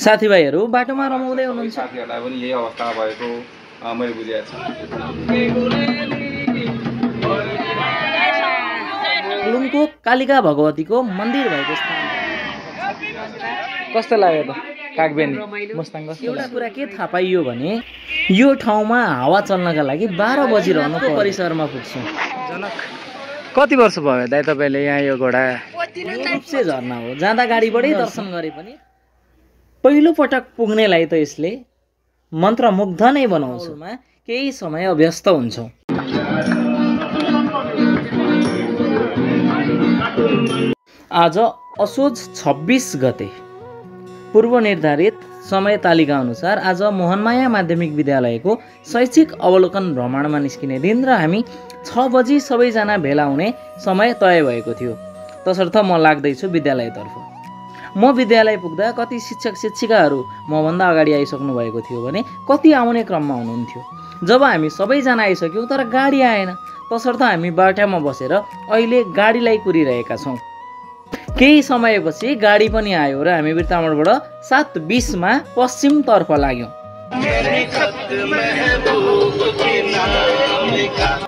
साथीभाइहरू बाटोमा रमाउँदै हुनुहुन्छ। साथीहरूलाई पनि यही अवस्था भएको मैले बुझेको छु। लुङको कालिका भगवतीको मन्दिर भएको स्थान कस्तो लाग्यो त कागबेनी मुस्ताङ? एउटा कुरा के थाहा पाइयो भने यो ठाउँमा हावा चल्नका लागि 12 बजिरहनुको परिसरमा पुग्छौँ। जनक कति वर्ष भयो दाइ तपाईँले यहाँ यो घोडा? रूपसे झर्ना हो, जाँदा गाडीबाटै दर्शन गरे पनि पहिलो पटक पुग्नेलाई त यसले मन्त्रमुग्ध नै बनाउँछ। केही समय अभ्यस्त हुन्छौँ। आज असोज 26 गते पूर्व निर्धारित समय तालिका अनुसार आज मोहनमाया माध्यमिक विद्यालयको शैक्षिक अवलोकन भ्रमणमा निस्किने दिन र हामी 6 बजी सबैजना भेला हुने समय तय भएको थियो। तसर्थ म लाग्दैछु विद्यालयतर्फ। म विद्यालय पुग्दा कति शिक्षक शिक्षिकाहरू मभन्दा अगाडि आइसक्नु भएको थियो भने कति आउने क्रममा हुनुहुन्थ्यो। जब हामी सबैजना आइसक्यौँ तर गाडी आएन, तसर्थ हामी बाटामा बसेर अहिले गाडीलाई कुरिरहेका छौँ। केही समयपछि गाडी पनि आयो र हामी बिर्तामोडबाट 7:20 मा पश्चिमतर्फ लाग्यौँ।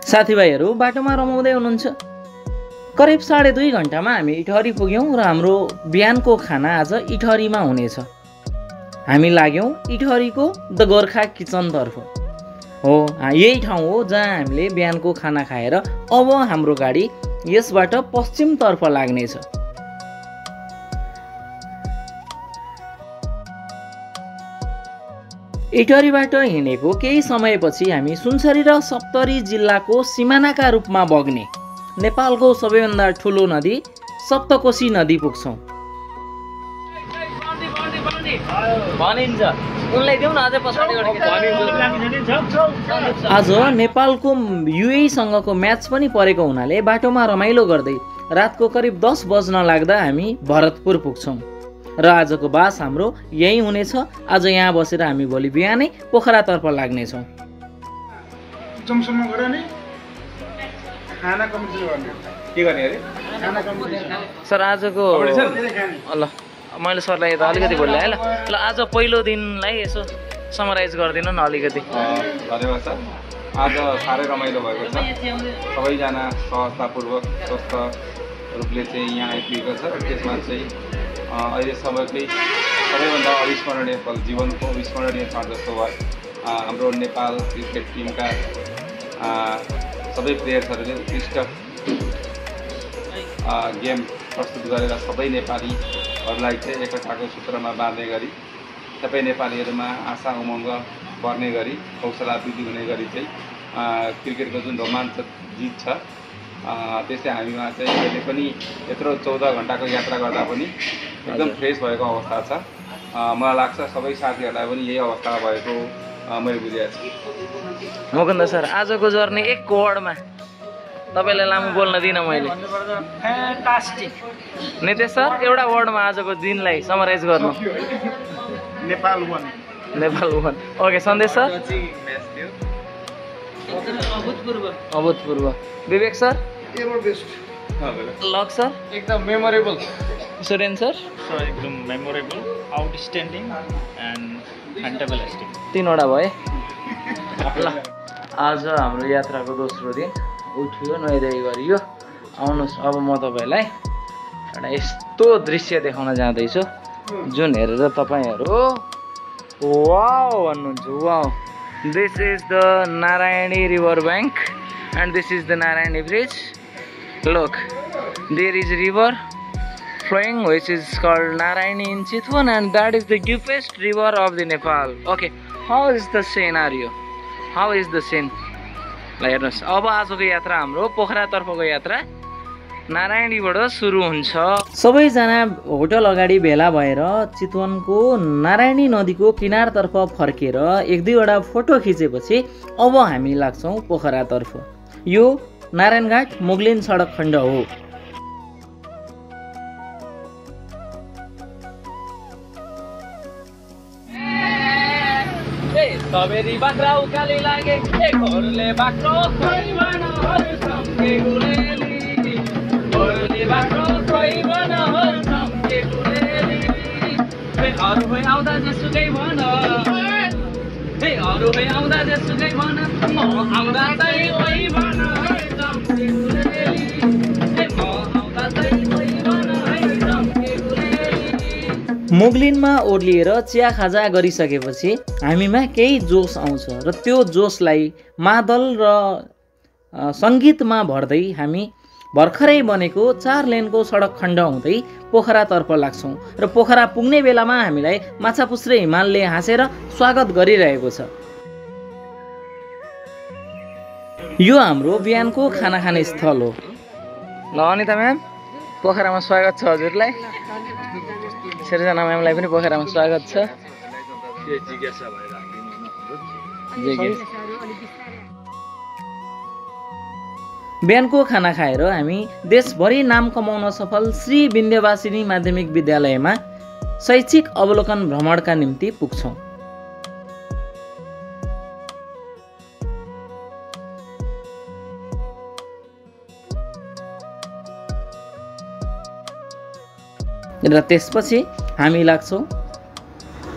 साथीभाइहरू बाटोमा रमाउँदै हुनुहुन्छ। करिब 2.5 घन्टामा हामी इटहरी पुग्यौँ र हाम्रो बिहानको खाना आज इटहरीमा हुनेछ। हामी लाग्यौँ इटहरीको द गोर्खा किचनतर्फ। हो, यही ठाउँ हो जहाँ हामीले बिहानको खाना खाएर अब हाम्रो गाडी यसबाट पश्चिमतर्फ लाग्नेछ। इटहरीबाट हिँडेको केही समयपछि हामी सुनसरी र सप्तरी जिल्लाको सिमानाका रूपमा बग्ने नेपालको सबैभन्दा ठुलो नदी सप्तकोशी नदी पुग्छौँ। आज नेपालको युएईसँगको म्याच पनि परेको हुनाले बाटोमा रमाइलो गर्दै रातको करिब 10 बज्न लाग्दा हामी भरतपुर पुग्छौँ र आजको बास हाम्रो यही हुनेछ। आज यहाँ बसेर हामी भोलि बिहानै पोखरातर्फ लाग्नेछौँ। सर आजको ल मैले सरलाई त अलिकति बोल्दै ल आज पहिलो दिनलाई यसो समराइज गरिदिनु न अलिकति। धन्यवाद सर। आज साह्रै रमाइलो भएको छ। सबैजना सहजतापूर्वक स्वस्थ रूपले चाहिँ यहाँ आइपुगेको छ। त्यसमा चाहिँ अहिलेसम्मकै सबैभन्दा अविस्मरणीय पल, जीवनको अविस्मरणीय क्षण जस्तो भयो। हाम्रो नेपाल क्रिकेट टिमका सबै प्लेयर्सहरूले उत्कृष्ट गेम प्रस्तुत गरेर सबै नेपालीहरूलाई चाहिँ एकताको सूत्रमा बाँध्ने गरी सबै नेपालीहरूमा आशा उमङ्ग बढ्ने गरी हौसला वृद्धि हुने गरी चाहिँ क्रिकेटको जुन रोमाञ्चक जित छ त्यसले हामीमा चाहिँ अहिले पनि यत्रो 14 घन्टाको यात्रा गर्दा पनि एकदम फ्रेस भएको अवस्था छ। मलाई लाग्छ सबै साथीहरूलाई पनि यही अवस्था भएको मैले बुझेको छु। मुकुन्द सर आजको जर्नी एक वर्डमा तपाईँलाई लामो बोल्न दिनँ मैले। फ्यान्टास्टिक। नितेश सर एउटा वर्डमा आजको दिनलाई समराइज गर्नु। नेपाल वन। नेपाल वन। ओके सन्देश सर? अभूतपूर्व। विवेक सर? Lock sir? एकदम मेमोरेबल। सुरेन सर? एकदम मेमोरेबल, आउटस्ट्यान्डिङ एन्ड फ्यान्टास्टिक। 3वटा भए। ल आज हाम्रो यात्राको दोस्रो दिन उठ्यो, नुहाइधुवाइ गरियो। आउनुहोस् अब म तपाईँलाई एउटा यस्तो दृश्य देखाउन जाँदैछु जुन हेरेर तपाईँहरू वाउ भन्नुहुन्छ। Wow, this is the Narayani river bank and this is the Narayani bridge. Look, there is a river flowing which is called Narayani in Chitwan and that is the deepest river of the Nepal. Okay, how is the scenario? How is the scene? ल हेर्नुहोस् अब आजको यात्रा हाम्रो पोखरातर्फको यात्रा नारायणीबाट सुरु हुन्छ। सबैजना होटल अगाडि भेला भएर चितवनको नारायणी नदीको किनारतर्फ फर्केर 1-2वटा फोटो खिचेपछि अब हामी लाग्छौँ पोखरातर्फ। यो नारायणघाट मुगलिन सडक खण्ड हो। सबेरी बाख्रा उकाली लागे एकहरूले बाख्रो खोइबन हरसम्के गुरेली गोरुले बाख्रो खोइबन हरसम्के गुरेली अरू भए आउँदा जेसुकै भन हे अरू भए आउँदा जेसुकै भन म आउँदा चाहिँ कोही भन है जम्के गुलेली हे म आउँदा चाहिँ कोही भन है जम्के गुलेली। मुगलिनमा ओर्लिएर चिया खाजा गरिसकेपछि हामीमा केही जोस आउँछ र त्यो जोसलाई मादल र सङ्गीतमा भर्दै हामी भर्खरै बनेको 4 लेनको सडक खण्ड हुँदै पोखरातर्फ लाग्छौँ र पोखरा पुग्ने बेलामा हामीलाई माछापुच्छ्रे हिमालले हाँसेर स्वागत गरिरहेको छ। यो हाम्रो बिहानको खाना खाने स्थल हो। ल अनिता म्याम पोखरामा स्वागत छ हजुरलाई। सृजना म्यामलाई पनि पोखरामा स्वागत छ। बिहानको खाना खाएर हामी देशभरि नाम कमाउन सफल श्री विन्ध्यवासिनी माध्यमिक विद्यालयमा शैक्षिक अवलोकन भ्रमणका निम्ति पुग्छौँ। र त्यसपछि हामी लाग्छौँ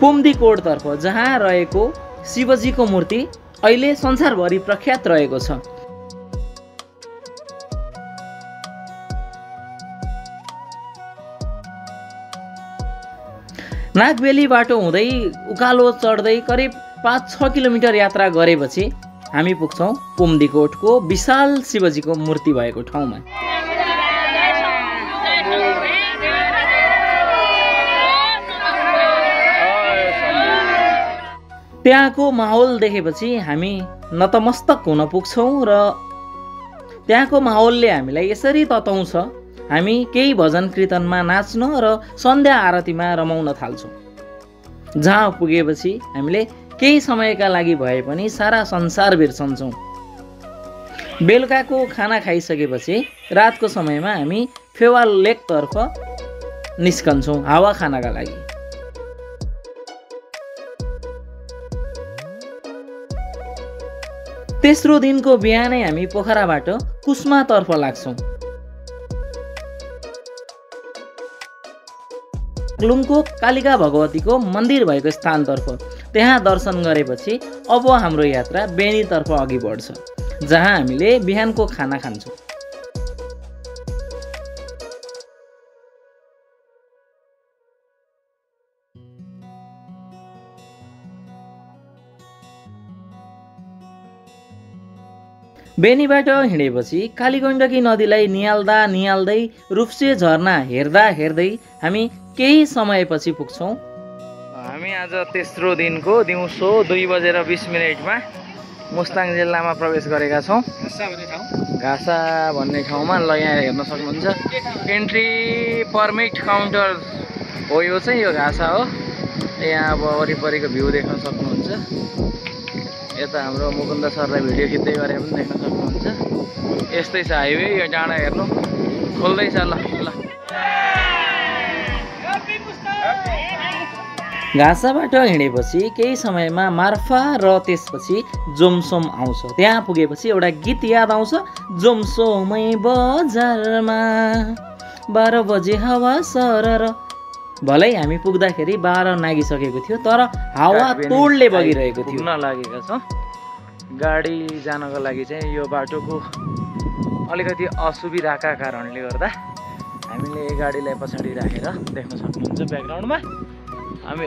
पुम्दीकोटतर्फ, जहाँ रहेको शिवजीको मूर्ति अहिले संसारभरि प्रख्यात रहेको छ। नागबेली बाटो हुँदै उकालो चढ्दै करिब 5-6 किलोमिटर यात्रा गरेपछि हामी पुग्छौँ पुम्दीकोटको विशाल शिवजीको मूर्ति भएको ठाउँमा। त्यहाँको माहौल देखेपछि हामी नतमस्तक हुन पुग्छौँ र त्यहाँको माहौलले हामीलाई यसरी तताउँछ, हामी केही भजन कीर्तनमा नाच्न र सन्ध्या आरतीमा रमाउन थाल्छौँ। जहाँ पुगेपछि हामीले केही समयका लागि भए पनि सारा संसार बिर्सन्छौँ। बेलुकाको खाना खाइसकेपछि रातको समयमा हामी फेवा लेकतर्फ निस्कन्छौँ हावा खानका लागि। तेस्रो दिनको बिहानै हामी पोखराबाट कुस्मातर्फ लाग्छौँ। बागलुङको कालिका भगवतीको मन्दिर भएको स्थानतर्फ त्यहाँ दर्शन गरेपछि अब हाम्रो यात्रा बेनीतर्फ अघि बढ्छ, जहाँ हामीले बिहानको खाना खान्छौँ। बेनीबाट हिँडेपछि कालीगण्डकी नदीलाई नियाल्दा नियाल्दै रूप्से झरना हेर्दा हेर्दै हामी केही समयपछि पुग्छौँ। हामी आज तेस्रो दिनको दिउँसो 2:20 मुस्ताङ जिल्लामा प्रवेश गरेका छौँ। घाँसा भन्ने ठाउँमा ल यहाँ हेर्न सक्नुहुन्छ एन्ट्री पर्मिट काउन्टर हो। यो चाहिँ यो घाँसा हो। यहाँ अब वरिपरिको भ्यू देख्न सक्नुहुन्छ। यता हाम्रो मुकुन्द सरलाई भिडियो खिच्दै गरे पनि देख्न सक्नुहुन्छ। यस्तै छ हाइवे। यो डाँडा हेर्नु खोल्दैछ। ल ल घाँसाबाट हिँडेपछि केही समयमा मार्फा र त्यसपछि जोमसोम आउँछ। त्यहाँ पुगेपछि एउटा गीत याद आउँछ, जोमसोमै बजारमा 12 बजे हावा सरर। भलै हामी पुग्दाखेरि 12 नागिसकेको थियो, तर हावा तोडले बगिरहेको थियो। पुग्न लागेका छौँ। गाडी जानको लागि चाहिँ यो बाटोको अलिकति असुविधाका कारणले गर्दा हामीले गाडीलाई पछाडि राखेर देख्न सक्नुहुन्छ ब्याकग्राउन्डमा हामी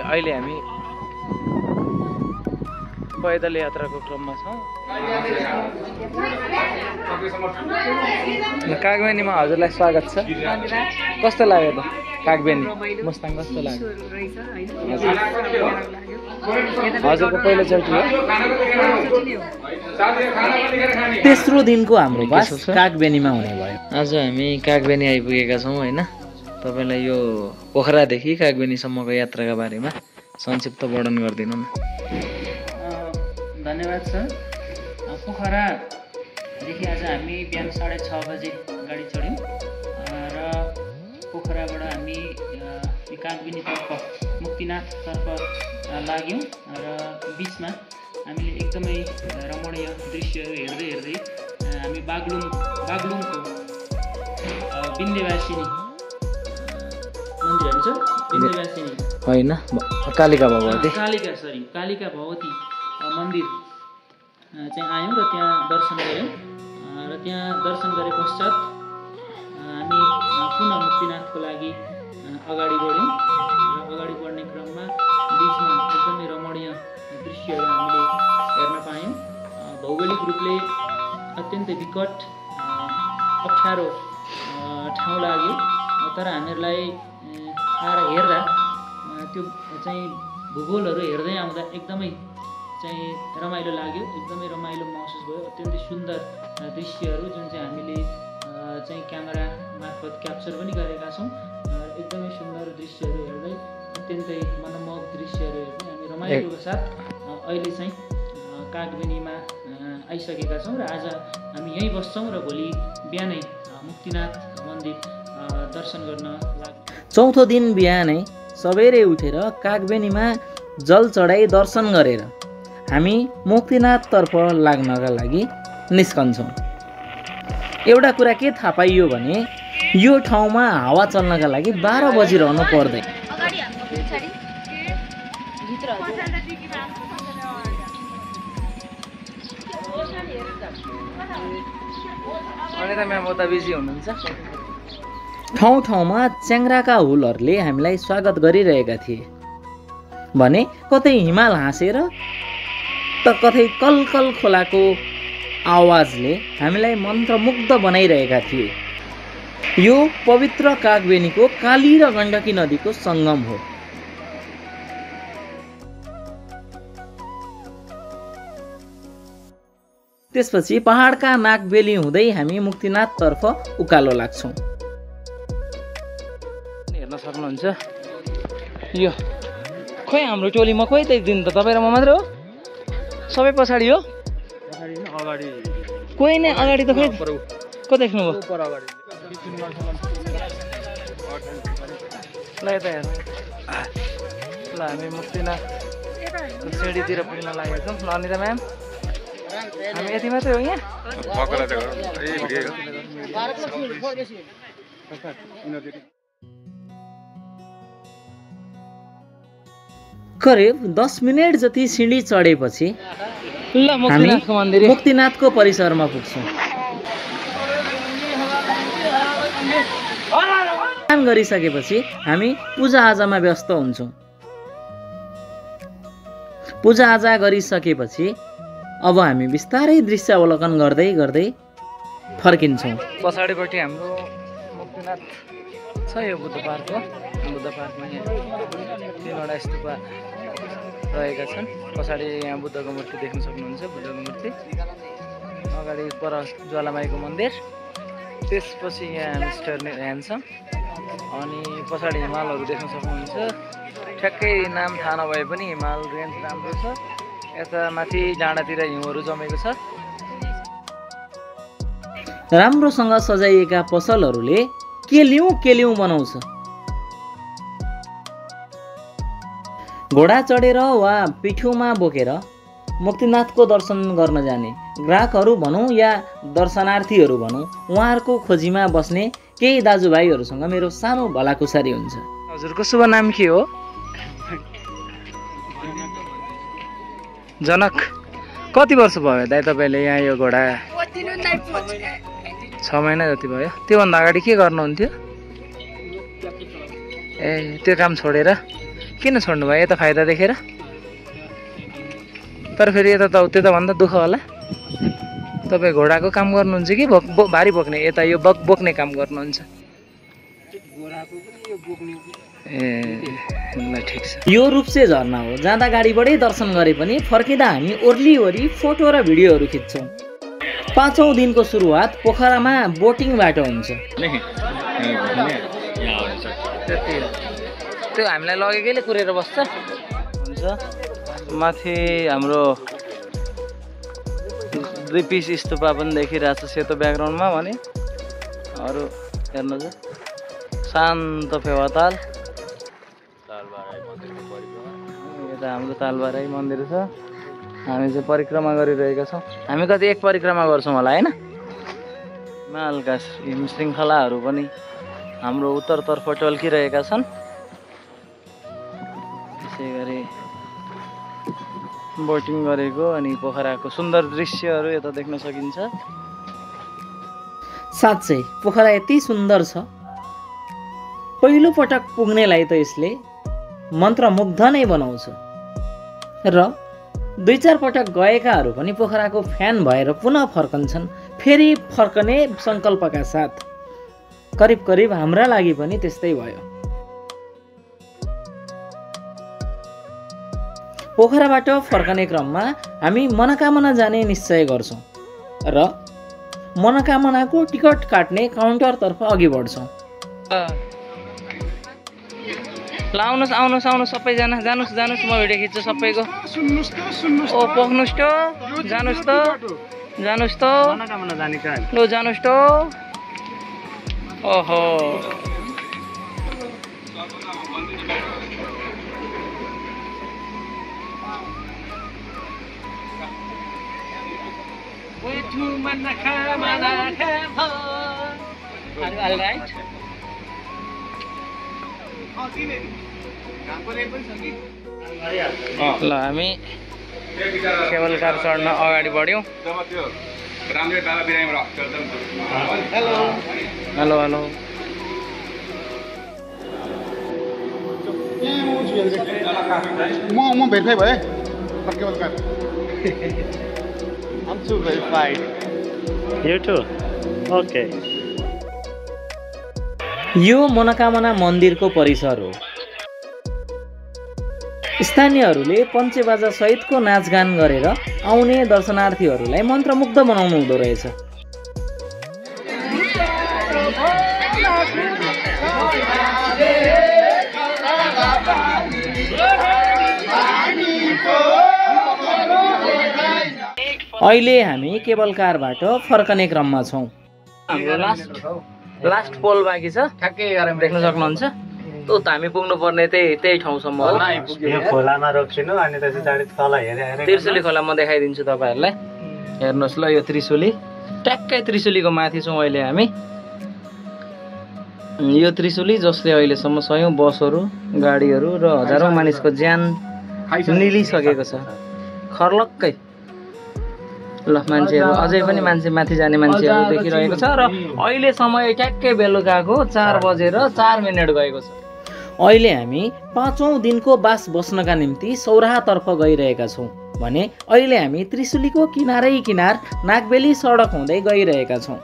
पैदल यात्राको क्रममा छौँ। कागबेनीमा हजुरलाई स्वागत छ। कस्तो लाग्यो त कागबेनी मुस्ताङ? कस्तो लाग्यो हजुरको पहिलोचोटि हो? तेस्रो दिनको हाम्रो बास कागबेनीमा हुने भयो। आज हामी कागबेनी आइपुगेका छौँ होइन। तपाईँलाई यो पोखरादेखि कागबेनीसम्मको यात्राका बारेमा संक्षिप्त वर्णन गरिदिनु न। धन्यवाद सर। पोखरादेखि आज हामी बिहान 6:30 बजे गाडी चढ्यौँ र पोखराबाट हामी कागबेनीतर्फ मुक्तिनाथतर्फ लाग्यौँ र बिचमा हामीले एकदमै रमणीय दृश्यहरू हेर्दै हेर्दै हामी बागलुङको विन्ध्यवासिनी मन्दिर हामी छ विन्ध्यवासिनी होइन कालिका भगवती कालिका भगवती मन्दिर चाहिँ आयौँ र त्यहाँ दर्शन गऱ्यौँ र त्यहाँ दर्शन गरे पश्चात हामी पुनः मुक्तिनाथको लागि अगाडि बढ्यौँ र अगाडि बढ्ने क्रममा बिचमा एकदमै रमणीय दृश्यहरू हामीले हेर्न पायौँ। भौगोलिक रूपले अत्यन्तै विकट अप्ठ्यारो ठाउँ लाग्यो तर हामीहरूलाई आएर हेर्दा त्यो चाहिँ भूगोलहरू हेर्दै आउँदा एकदमै चाहिँ रमाइलो लाग्यो, एकदमै रमाइलो महसुस भयो। अत्यन्तै सुन्दर दृश्यहरू जुन चाहिँ हामीले चाहिँ क्यामेरा मार्फत क्याप्चर पनि गरेका छौँ। एकदमै सुन्दर दृश्यहरू हेर्दै अत्यन्तै मनमोहक दृश्यहरू हेर्दै हामी रमाइलोको साथ अहिले चाहिँ कागबेनीमा आइसकेका छौँ र आज हामी यहीँ बस्छौँ र भोलि बिहानै मुक्तिनाथ मन्दिर दर्शन गर्न लाग्छौँ। चौथो दिन बिहानै सबेरै उठेर कागबेनीमा जल चढाई दर्शन गरेर हामी मुक्तिनाथतर्फ लाग्नका लागि निस्कन्छौँ। एउटा कुरा के थाहा पाइयो भने यो ठाउँमा हावा चल्नका लागि 12 बजिरहनु पर्दैन। ठाउँ ठाउँमा च्याङ्राका हुलहरूले हामीलाई स्वागत गरिरहेका थिए भने कतै हिमाल हाँसेर त कतै कलकल खोलाको आवाजले हामीलाई मन्त्रमुग्ध बनाइरहेका थिए। यो पवित्र कागबेनीको काली र गण्डकी नदीको सङ्गम हो। त्यसपछि पहाडका नागबेली हुँदै हामी मुक्तिनाथतर्फ उकालो लाग्छौँ। हेर्न सक्नुहुन्छ यो खोइ हाम्रो टोलीमा कोही त दिन त तपाईँ र म मात्रै हो, सबै पछाडि हो, कोही नै अगाडि त खोइ को देख्नुभयो? ल यता हेर, ल हामी मुक्तिनाथ सिँढीतिर पुग्न लागेका छौँ। ल अनिता म्याम हामी यति मात्रै हो यहाँ? करिब 10 मिनट जति सिँढी चढेपछि ल मुक्तिनाथको मन्दिर मुक्तिनाथको परिसरमा पुग्छौँ। स्नान गरिसकेपछि हामी पूजाआजामा व्यस्त हुन्छौँ। पूजाआजा गरिसकेपछि अब हामी बिस्तारै दृश्यावलोकन गर्दै गर्दै फर्किन्छौँ। पछाडिपट्टि हाम्रो मुक्तिनाथ छ, यो बुद्ध पार्क हो। बुद्ध पार्कमा यहाँ 3वटा स्तूपा रहेका छन्। पछाडि यहाँ बुद्धको मूर्ति देख्न सक्नुहुन्छ, बुद्धको मूर्ति। अगाडि पर ज्वालामाईको मन्दिर, त्यसपछि यहाँ हामी स्टर्ने हेर्छौँ। अनि पछाडि हिमालहरू देख्न सक्नुहुन्छ। ठ्याक्कै नाम थाहा नभए पनि हिमाल रेन्ज राम्रो छ। यता माथि डाँडातिर हिउँहरू जमेको छ। राम्रोसँग सजाइएका पसलहरूले के लिउँ बनाउँछ। घोडा चढेर वा पिठोमा बोकेर मुक्तिनाथको दर्शन गर्न जाने ग्राहकहरू भनौँ या दर्शनार्थीहरू भनौँ, उहाँहरूको खोजीमा बस्ने केही दाजुभाइहरूसँग मेरो सानो भलाकुसारी हुन्छ। हजुरको शुभ नाम के हो? जनक। कति वर्ष भयो दाइ तपाईँले यहाँ यो घोडा? 6 महिना जति भयो। त्योभन्दा अगाडि के गर्नुहुन्थ्यो? ए त्यो काम छोडेर किन छोड्नु भयो? यता फाइदा देखेर? तर फेरि यता त त्यो त भन्दा दुःख होला। तपाईँ घोडाको काम गर्नुहुन्छ कि भारी बोक्ने? यता यो बोक्ने काम गर्नुहुन्छ? ए ल ठिक छ। यो रूपसे झरना हो। जाँदा गाडीबाटै दर्शन गरे पनि फर्किँदा हामी ओर्लीवरी फोटो र भिडियोहरू खिच्छौँ। 5औं दिनको सुरुवात पोखरामा बोटिङबाट हुन्छ। त्यो हामीलाई लगेकैले कुरेर बस्छ हुन्छ। माथि हाम्रो 2 पिस स्तूपा पनि देखिरहेछ सेतो ब्याकग्राउन्डमा। भने अरू हेर्नुहोस्, शान्त फेवाताल। यता हाम्रो तालबाराई मन्दिर छ। हामी चाहिँ परिक्रमा गरिरहेका छौँ। हामी कति 1 परिक्रमा गर्छौँ होला होइन? हिमालका हिम श्रृङ्खलाहरू पनि हाम्रो उत्तरतर्फ टल्किरहेका छन्। त्यसै गरी बोटिङ गरेको अनि पोखराको सुन्दर दृश्यहरू यता देख्न सकिन्छ। साँच्चै पोखरा यति सुन्दर छ, पहिलो पटक पुग्नेलाई त यसले मन्त्रमुग्ध नै बनाउँछ र 2-4 पटक गएकाहरू पनि पोखराको फ्यान भएर पुनः फर्कन्छन्, फेरि फर्कने सङ्कल्पका साथ। करिब करिब हाम्रा लागि पनि त्यस्तै भयो। पोखराबाट फर्कने क्रममा हामी मनोकामना जाने निश्चय गर्छौँ र मनोकामनाको टिकट काट्ने काउन्टरतर्फ अघि बढ्छौँ। ल आउनुहोस् आउनुहोस् आउनुहोस् सबैजना, जानुहोस् जानुहोस्, म भिडियो खिच्छु सबैको। ओ पोख्नुहोस् त, जानुहोस् त, जानुहोस् त, ल जानुहोस् त। ओहो ल हामी केबल कार चढ्न अगाडि बढ्यौँ। हेलो हेलो म भेरिफाई भएँ cable car. I'm too verified. You too? Okay. यो मनोकामना मन्दिरको परिसर हो। स्थानीयहरूले पञ्चेबाजा सहितको नाचगान गरेर आउने दर्शनार्थीहरूलाई मन्त्रमुग्ध बनाउनु हुँदो रहेछ। अहिले हामी केबल कारबाट फर्कने क्रममा छौँ। हाम्रो लास्ट पोल बाँकी छ, ठ्याक्कै देख्न सक्नुहुन्छ। त्यो त हामी पुग्नुपर्ने त्यही ठाउँसम्म हो। खोलामा रोक्छिनु अनि त्यसपछि डाँडी तल हेरे त्रिशुली खोला म देखाइदिन्छु तपाईँहरूलाई। हेर्नुहोस् ल, यो त्रिशुली, ट्याक्कै त्रिशुलीको माथि छौँ अहिले हामी। यो त्रिशुली जसले अहिलेसम्म सयौँ बसहरू, गाडीहरू र हजारौँ मानिसको ज्यान निलिसकेको छ खर्लक्कै। ल मान्छेहरू अझै पनि माथि जाने मान्छेहरू देखिरहेको छ र अहिले समय ट्याक्कै बेलुकाको 4 बजेर 4 मिनट गएको छ। अहिले हामी 5औं दिनको बास बस्नका निम्ति सौराहातर्फ गइरहेका छौँ भने अहिले हामी त्रिशुलीको किनारै किनार नागबेली सडक हुँदै गइरहेका छौँ।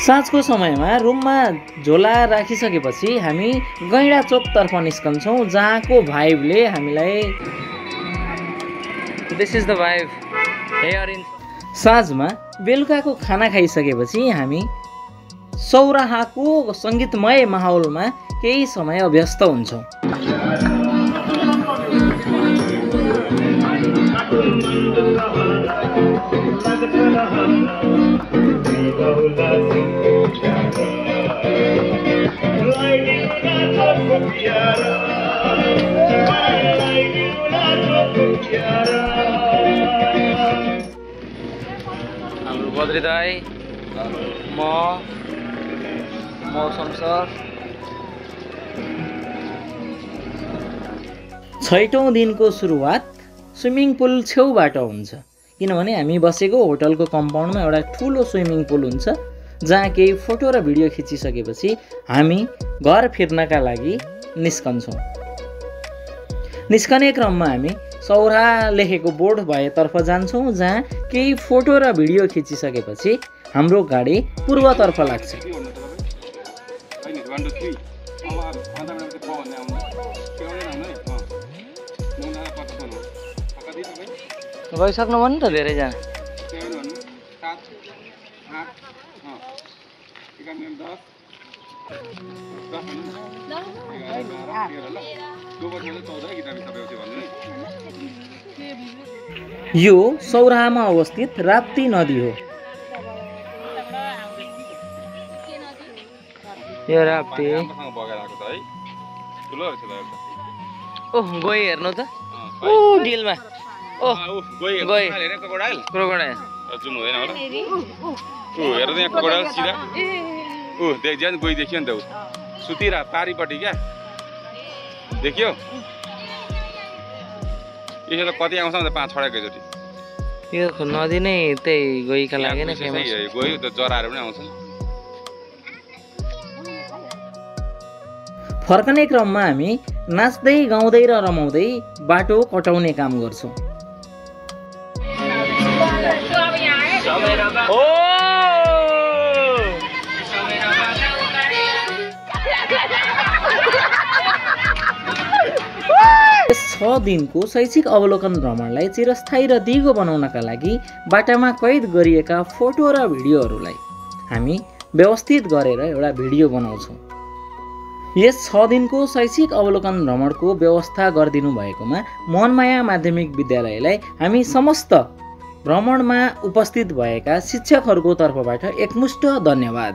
साँझको समयमा रुममा झोला राखिसकेपछि हामी गैँडा चोकतर्फ निस्कन्छौँ, जहाँको भाइबले हामीलाई this is the vibe here in. साँझमा बेलुकाको खाना खाइसकेपछि हामी सौराहाको सङ्गीतमय माहौलमा केही समय अभ्यस्त हुन्छौँ। हाम्रो बद्री दाई, म, मौसम सर। 6औं दिनको सुरुवात स्विमिङ पुल छेउबाट हुन्छ, किनभने हामी बसेको होटलको कम्पाउन्डमा एउटा ठुलो स्विमिङ पुल हुन्छ, जहाँ केही फोटो र भिडियो खिचिसकेपछि हामी घर फिर्नका लागि निस्कन्छौँ। निस्कने क्रममा हामी सौराहा लेखेको बोर्ड भएतर्फ जान्छौँ, जहाँ केही फोटो र भिडियो खिचिसकेपछि हाम्रो गाडी पूर्वतर्फ लाग्छ। गइसक्नु भयो नि त धेरैजना। यो सौराहामा अवस्थित राप्ती नदी हो। यो राप्ती ओह गई हेर्नु त, ओ डिलमा, ओह गई क्रोकोडाइल जुम हुँदैन होला। हेर त्यहाँ क्रोकोडाइल सिधा देख्छ नि, गई देखियो नि त ऊ सुतिरा पारिपट्टि क्या। देखियो यसो त कति आउँछ त 5-6 एकैचोटि यो नदी नै त्यही गोहीका लागि नै फेमस गयो त जराहरू पनि आउँछन् फर्कने क्रममा हामी नाच्दै गाउँदै र रमाउँदै बाटो कटाउने काम गर्छौँ। यस 6 दिनको शैक्षिक अवलोकन भ्रमणलाई चिरस्थायी र दिगो बनाउनका लागि बाटामा कैद गरिएका फोटो र भिडियोहरूलाई हामी व्यवस्थित गरेर एउटा भिडियो बनाउँछौँ। यस 6 दिनको शैक्षिक अवलोकन भ्रमणको व्यवस्था गरिदिनु भएकोमा मोहनमाया माध्यमिक विद्यालयलाई हामी समस्त भ्रमणमा उपस्थित भएका शिक्षकहरूको तर्फबाट एकमुष्ट धन्यवाद।